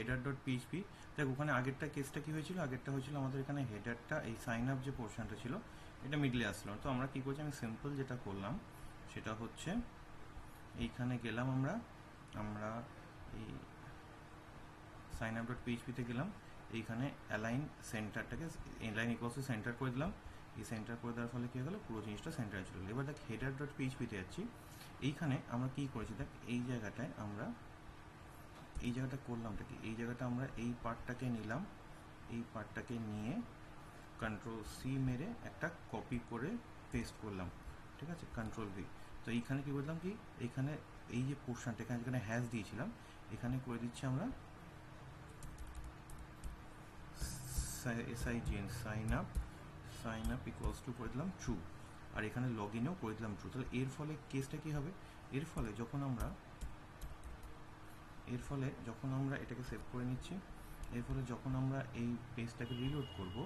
Header dot PHP. দেখ ওখানে আগেরটা কেসটা কী হয়েছিল, আগেরটা হয়েছিল আমাদের এখানে হেডারটা এই সাইন আপ যে পোর্শনটা ছিল এটা মিডলে আসলো। তো আমরা কী করছি, আমি সিম্পল যেটা করলাম সেটা হচ্ছে এইখানে গেলাম আমরা এই সাইন আপ ডট পিএইচপিতে গেলাম, এইখানে অ্যালাইন সেন্টারটাকে অ্যালাইন ইকুয়ালস টু সেন্টার করে দিলাম। এই সেন্টার করে দেওয়ার ফলে কী হয়ে গেলো, পুরো জিনিসটা সেন্টারে চলে গেলো। এবার দেখ হেডার ডট পিএইচপিতে যাচ্ছি, এইখানে আমরা কী করেছি দেখ, এই জায়গাটায় আমরা এই জায়গাটা করলামটা কি, এই জায়গাটা আমরা এই পার্টটাকে নিলাম, এই পার্টটাকে নিয়ে কন্ট্রোল সি মেরে একটা কপি করে পেস্ট করলাম, ঠিক আছে, কন্ট্রোল ভি। তো এইখানে কী করলাম কি, এইখানে এই যে পোর্শনটা এখানে যেখানে হ্যাশ দিয়েছিলাম এখানে করে দিচ্ছি আমরা SIGN sign up equals to করে দিলাম ট্রু, আর এখানে লগ ইনেও করে দিলাম ট্রু। তাহলে এর ফলে কেসটা কী হবে, এর ফলে যখন আমরা এটাকে সেভ করে নিচ্ছি, এর ফলে যখন আমরা এই পেজটাকে রিলোড করব,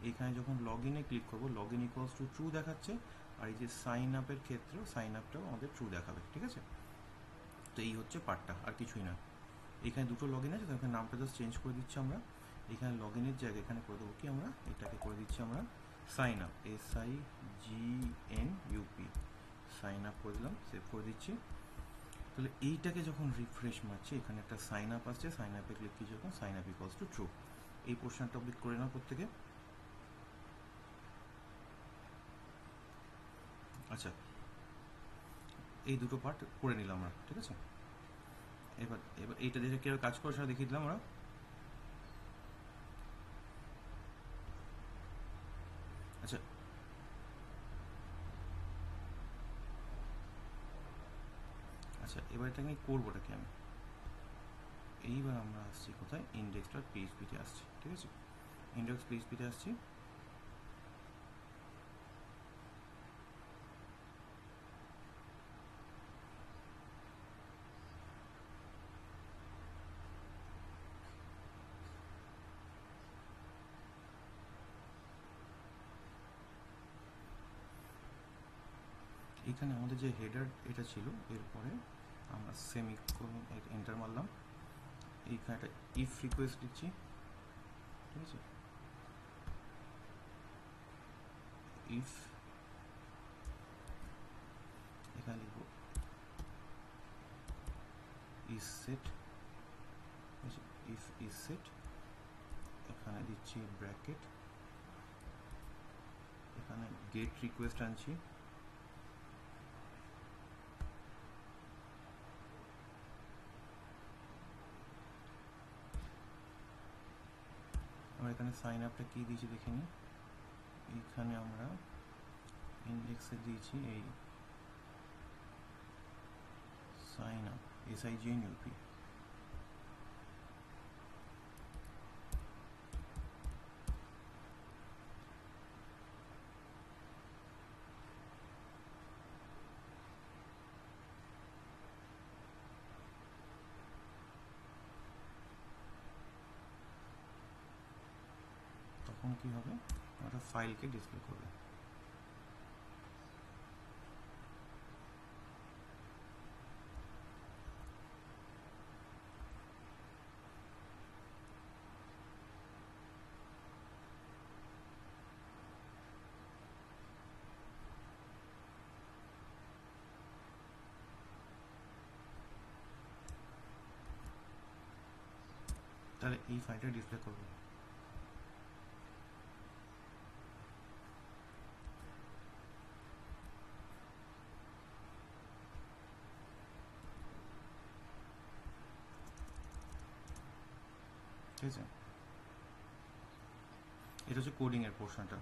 এইখানে যখন লগ ইনে ক্লিক করবো, log in equals to true দেখাচ্ছে, আর এই যে সাইন আপের ক্ষেত্রেও সাইন আপটাও আমাদের ট্রু দেখাবে, ঠিক আছে। তো এই হচ্ছে পার্টটা, আর কিছুই না। এখানে দুটো লগ ইন আছে, তো এখানে নামটা জাস্ট চেঞ্জ করে দিচ্ছি আমরা। এখানে লগ ইনের জায়গায় এখানে করে দেবো কি, আমরা এটাকে করে দিচ্ছি আমরা sign up, SIGNUP, sign up করে দিলাম, সেভ করে দিচ্ছি। তাহলে এইটাকে যখন রিফ্রেশ মারছে, এখানে একটা সাইন আপ আসছে, সাইন আপে ক্লিক কি যখন sign up equals to true. এই পোর্শনটা অবলিক করে নাও প্রত্যেকে। আচ্ছা, এই দুটো পার্ট করে নিলাম আমরা, ঠিক আছে। এবার এইটা দেখে কীভাবে কাজ করে সেটা দেখিয়ে দিলাম আমরা। আচ্ছা, এবার এটা আমি করবোটা কি, আমি এইবার আমরা আসছি কোথায়, ইন্ডেক্স ডট পিএইচপিতে আসছি, ঠিক আছে, ইন্ডেক্স পিএইচপিতে আসছি। এখানে আমাদের যে হেডার এটা ছিল, এরপরে আমরা সেমিকোলন এন্টার মারলাম, এইখানে একটা ইফ রিকোয়েস্ট দিচ্ছি, ঠিক আছে, ইফ, এখানে লিখব is set, if is set, এখানে দিচ্ছি ব্র্যাকেট, এখানে গেট রিকোয়েস্ট আনছি, আমরা এখানে সাইন আপটা কী দিয়েছি দেখে নিই। এইখানে আমরা ইন্ডেক্সে দিয়েছি এই সাইন আপ, SIGNUP। তখন কী হবে, আমরা ফাইলকে ডিসপ্লে করবে। তাহলে এই ফাইলটা ডিসপ্লে করবে। ঠিক আছে, এটা হচ্ছে কোডিংয়ের পোর্শনটা।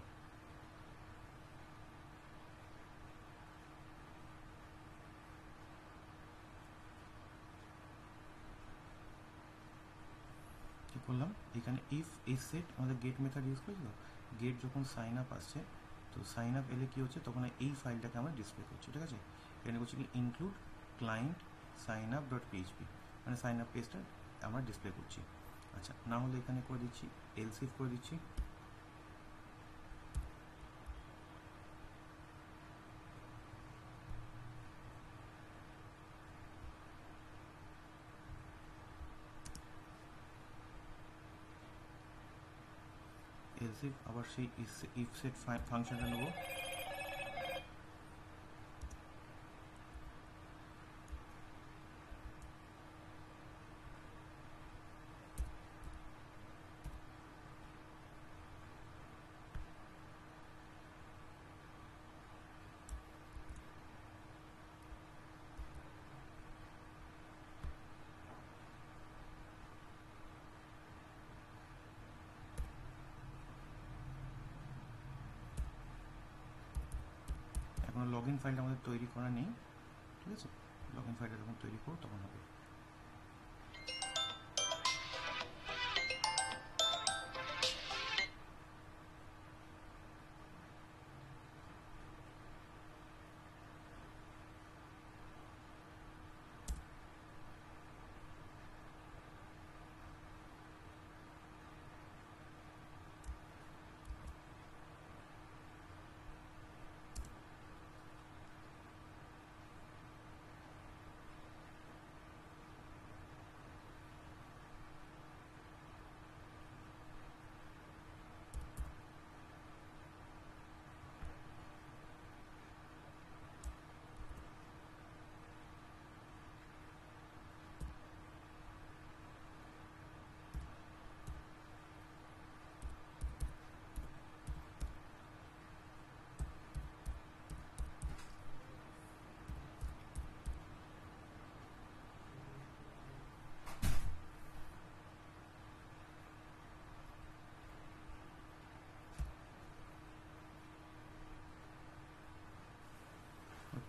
কী করলাম, এখানে ইফ ইজ সেট আমাদের গেট মেথড ইউজ করেছি, তো গেট যখন সাইন আপ আসছে, তো সাইন আপ এলে কী হচ্ছে, তখন এই ফাইলটাকে আমরা ডিসপ্লে করছি, ঠিক আছে। এখানে করছি কি include client sign up dot PHP, মানে সাইন আপ পেজটা আমরা ডিসপ্লে করছি। আচ্ছা, না হলে এখানে করে দিচ্ছি এলস ইফ করে দিচ্ছি, এলস ইফ আবার সেই ইফ সেট ফাংশনটা নেবো। এখন লগ ইন ফাইলটা আমাদের তৈরি করা নেই, ঠিক আছে? লগ ইন ফাইলটা যখন তৈরি করবো তখন হবে।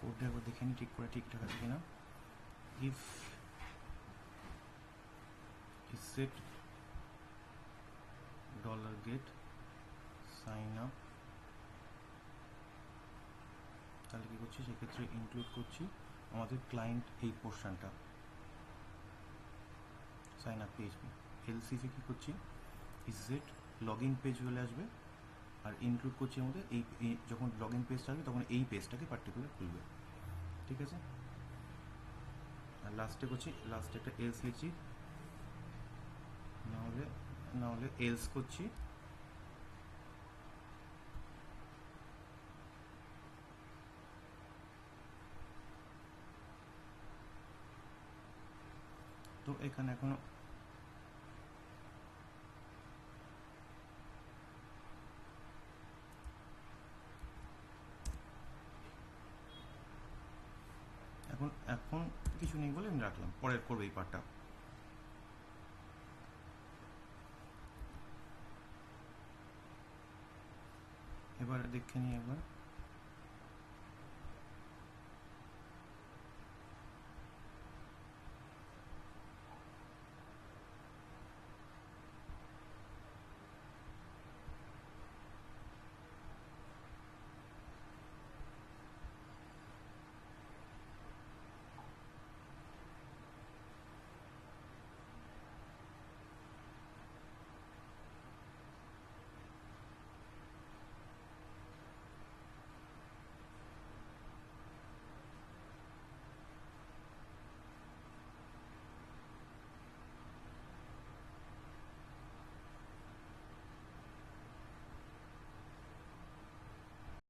কোডটা একবার দেখে নিই ঠিক করে ঠিকঠাক আছে কিনা। If set dollar get sign up, তাহলে কী করছি, সেক্ষেত্রে ইনক্লুড করছি আমাদের ক্লায়েন্ট এই পোর্শনটা, সাইন আপ পেজ। এলসিফে কী করছি, ইজেট লগ ইন পেজ চলে আসবে, আর ইনক্লুড করছি আমাদের এই যখন লগ ইন পেজটা আসবে তখন এই পেজটাকে পার্টিকুলার খুলবে, ঠিক আছে? আর লাস্টে করছি, লাস্টে একটা এলস লিখছি, না হলে এলস করছি, তো এখানে এখনো এখন কিছু নেই বলে আমি রাখলাম, পরের করবো এই পার্টটা। এবার দেখে নিই একবার।